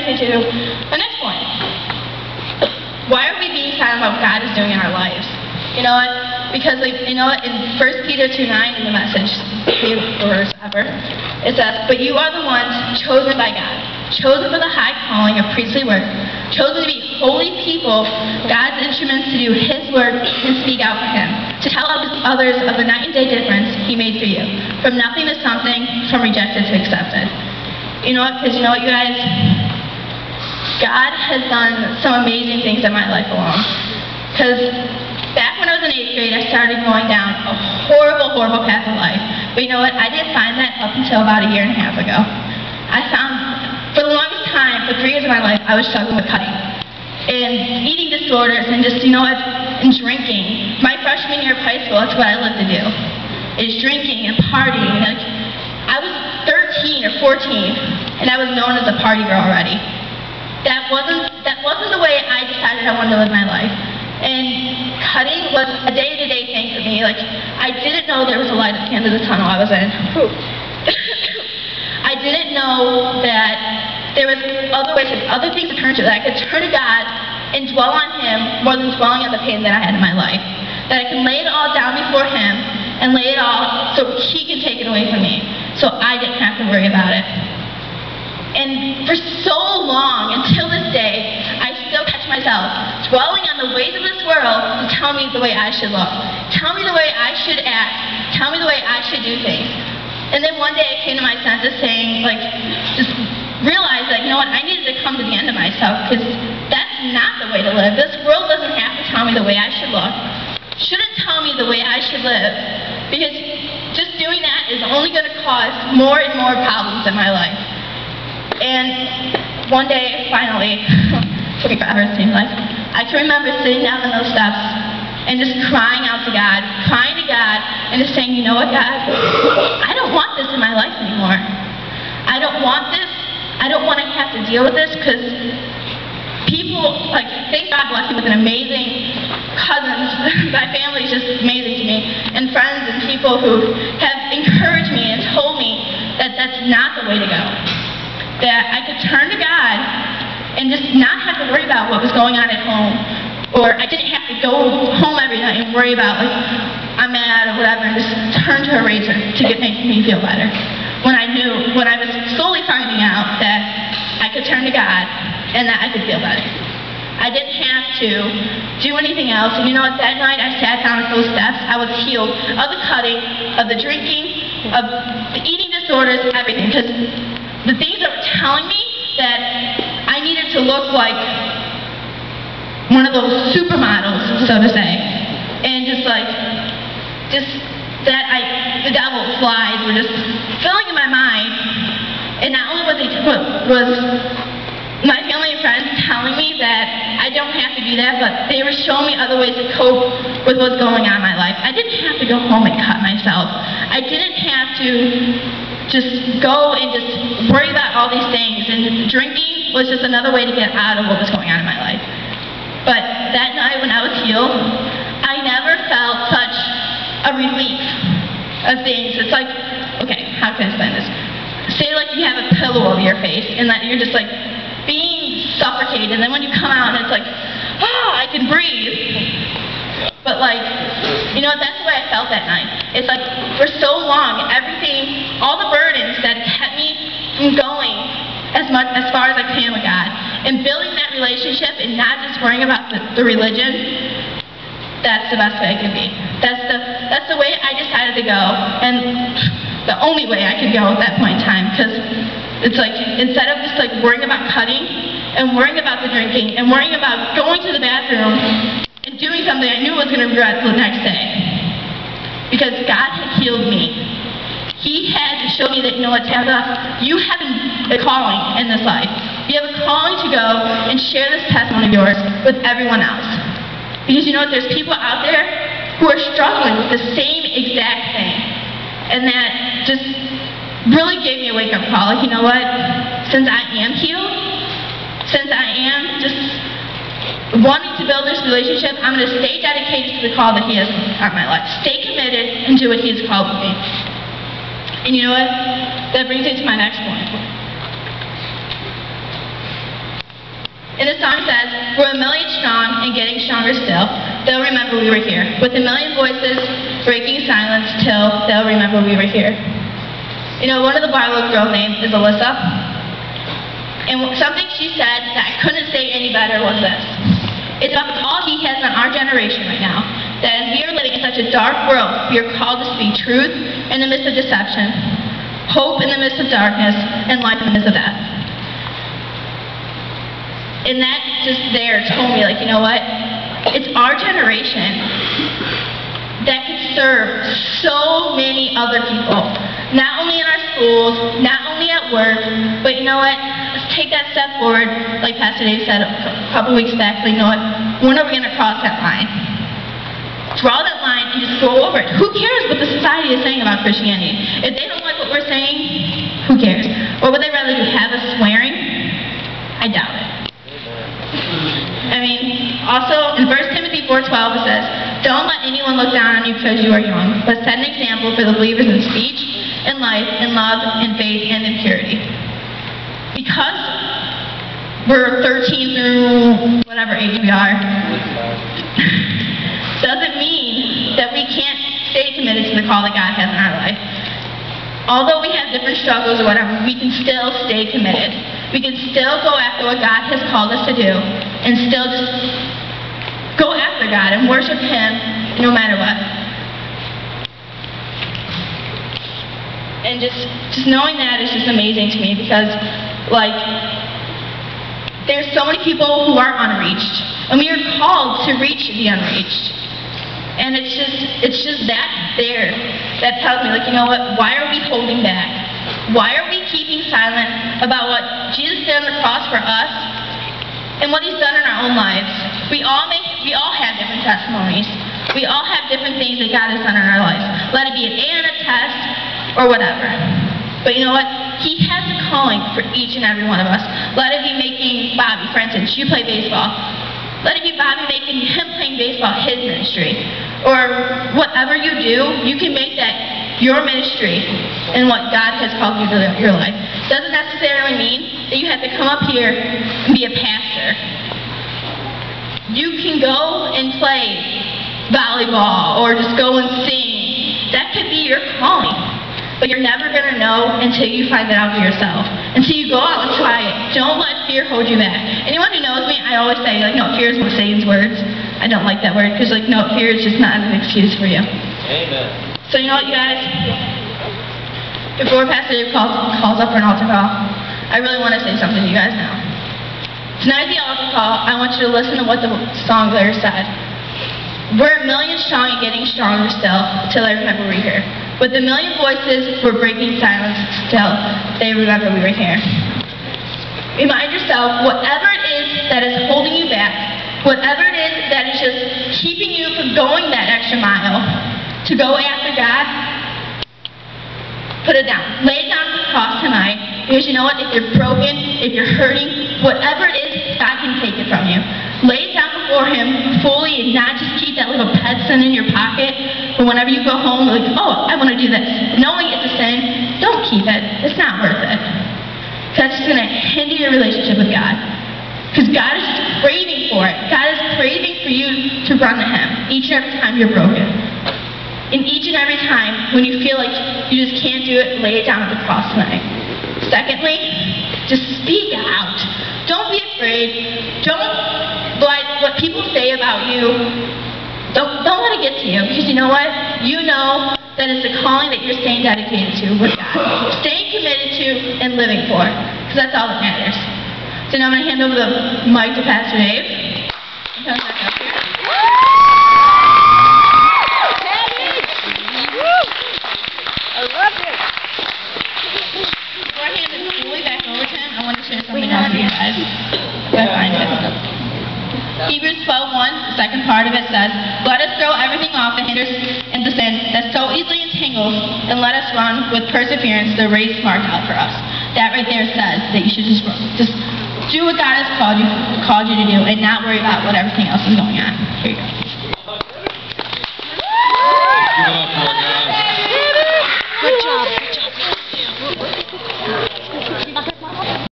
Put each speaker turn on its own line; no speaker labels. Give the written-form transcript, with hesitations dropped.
me to the next point. Why are we being silent about what God is doing in our lives? You know what? Because, like, you know what, in 1 Peter 2:9 in the Message, favorite verse ever, it says, "But you are the ones chosen by God, chosen for the high calling of priestly work, chosen to be holy people, God's instruments to do His work and speak out for Him, to tell others of the night and day difference He made for you, from nothing to something, from rejected to accepted." You know what? Because you know what, you guys? God has done some amazing things in my life alone. Because back when I was in 8th grade, I started going down a horrible, horrible path of life. But you know what? I didn't find that up until about a year and a half ago. I found, for the longest time, for 3 years of my life, I was struggling with cutting. And eating disorders and just, you know what, and drinking. My freshman year of high school, that's what I lived to do. Is drinking and partying. Like, I was 13 or 14, and I was known as a party girl already. That wasn't the way I decided I wanted to live my life. And cutting was a day-to-day thing for me. Like, I didn't know there was a light at the end of the tunnel I was in. I didn't know that there was other ways, other things to turn to, that I could turn to God and dwell on Him more than dwelling on the pain that I had in my life. That I can lay it all down before Him and lay it all so He can take it away from me, so I didn't have to worry about it. And for so long, until this day, I still catch myself dwelling on the ways of this world to tell me the way I should look, tell me the way I should act, tell me the way I should do things. And then one day I came to my senses saying, like, just realized that, you know what, I needed to come to the end of myself, because that's not the way to live. This world doesn't have to tell me the way I should look, shouldn't tell me the way I should live, because just doing that is only going to cause more and more problems in my life. And one day, finally, took me forever, it seems like, I can remember sitting down on those steps and just crying out to God, and just saying, you know what, God, I don't want this in my life anymore. I don't want this. I don't want to have to deal with this, because people, like, thank God bless me with an amazing cousins. My family is just amazing to me, and friends and people who have encouraged me and told me that that's not the way to go. That I could turn to God and just not have to worry about what was going on at home, or I didn't have to go home every night and worry about, like, I'm mad or whatever, and just turn to a razor to make me feel better. When I was slowly finding out that I could turn to God and that I could feel better. I didn't have to do anything else, and you know what, that night I sat down at those steps, I was healed of the cutting, of the drinking, of the eating disorders, everything, because the things that were telling me that I needed to look like one of those supermodels, so to say, and just that the devil flies were just filling in my mind. And not only was my family and friends telling me that I don't have to do that, but they were showing me other ways to cope with what's going on in my life. I didn't have to go home and cut myself. I didn't have to just go and just worry about all these things, and drinking was just another way to get out of what was going on in my life. But that night when I was healed, I never felt such a relief of things. It's like, okay, how can I explain this? Say like you have a pillow over your face and that you're just like being suffocated, and then when you come out and it's like, oh, I can breathe. But like, you know, that's the way I felt that night. It's like, for so long, everything, all the burdens that kept me from going as far as I can with God, and building that relationship and not just worrying about the religion, that's the best way I could be. That's the way I decided to go, and the only way I could go at that point in time, because it's like, instead of just like worrying about cutting, and worrying about the drinking, and worrying about going to the bathroom, and doing something I knew I was going to regret the next day. Because God had healed me. He had to show me that, you know what, Tabitha, you have a calling in this life. You have a calling to go and share this testimony of yours with everyone else. Because you know what, there's people out there who are struggling with the same exact thing. And that just really gave me a wake-up call. Like, you know what, since I am healed, since I am just wanting to build this relationship, I'm going to stay dedicated to the call that He has on my life. Stay committed and do what He has called me. And you know what? That brings me to my next point. And the song says, we're a million strong and getting stronger still. They'll remember we were here. With a million voices breaking silence till they'll remember we were here. You know, one of the BarlowGirl names is Alyssa. And something she said that I couldn't say any better was this. It's about all he has on our generation right now. That as we are living in such a dark world, we are called to speak truth in the midst of deception, hope in the midst of darkness, and life in the midst of death. And that just there told me, like, you know what? It's our generation that could serve so many other people. Not only in our schools, not only at work, but you know what? Let's take that step forward, like Pastor Dave said a couple weeks back. But you know what? When are we going to cross that line? Draw that line and just go over it. Who cares what the society is saying about Christianity? If they don't like what we're saying, who cares? Or would they rather do have us swearing? I doubt it. I mean, also in 1 Timothy 4:12 it says, don't let anyone look down on you because you are young, but set an example for the believers in speech, in life, in love, in faith, and in purity. Because we're 13 through whatever age we are, doesn't mean that we can't stay committed to the call that God has in our life. Although we have different struggles or whatever, we can still stay committed. We can still go after what God has called us to do and still just go after God and worship Him no matter what. And just knowing that is just amazing to me because, like, there's so many people who are unreached. And we are called to reach the unreached. And it's just that there that tells me, like, you know what, why are we holding back? Why are we keeping silent about what Jesus did on the cross for us and what He's done in our own lives? We all have different testimonies. We all have different things that God has done in our lives. Let it be an A on a test or whatever. But you know what? He has a calling for each and every one of us. Let it be making Bobby, for instance, you play baseball. Let it be Bobby making him playing baseball his ministry. Or whatever you do, you can make that your ministry and what God has called you to your life. Doesn't necessarily mean that you have to come up here and be a pastor. You can go and play volleyball or just go and sing. That could be your calling. But you're never going to know until you find it out for yourself. Until you go out and try it. Don't let fear hold you back. Anyone who knows me, I always say, like, no, fear is one of Satan's words. I don't like that word because, like, no, fear is just not an excuse for you. Amen. So you know what, you guys? Before Pastor Dave calls up for an altar call, I really want to say something to you guys now. Tonight at the altar call, I want you to listen to what the song there said. We're a million strong and getting stronger still, till I remember we're here. With a million voices, we're breaking silence still, they remember we were here. Remind yourself, whatever it is that is holding you back, whatever it is that is just keeping you from going that extra mile to go after God, put it down. Lay it down at the cross tonight, because you know what? If you're broken, if you're hurting, whatever it is, God can take it from you. Lay it down before Him fully and not just keep that little Petson in your pocket. But whenever you go home, like, oh, I want to do this. Knowing it's a sin, don't keep it. It's not worth it. That's just going to hinder your relationship with God. Because God is just craving for it. God is craving for you to run to Him each and every time you're broken. And each and every time when you feel like you just can't do it, lay it down at the cross tonight. Secondly, just speak out. Don't be afraid. Don't let what people say about you. Don't let it get to you, because you know what? You know that it's a calling that you're staying dedicated to with God. Staying committed to and living for. Because that's all that matters. So now I'm going to hand over the mic to Pastor Dave. He comes back up here.
I love it.
Before I hand it fully back over to him, I want to share something else with you guys. If I find it. Hebrews 12:1, the second part of it says, let us throw everything off that hinders and the sin that so easily entangles, and let us run with perseverance the race marked out for us. That right there says that you should just do what God has called you to do and not worry about what everything else is going on. Here you go.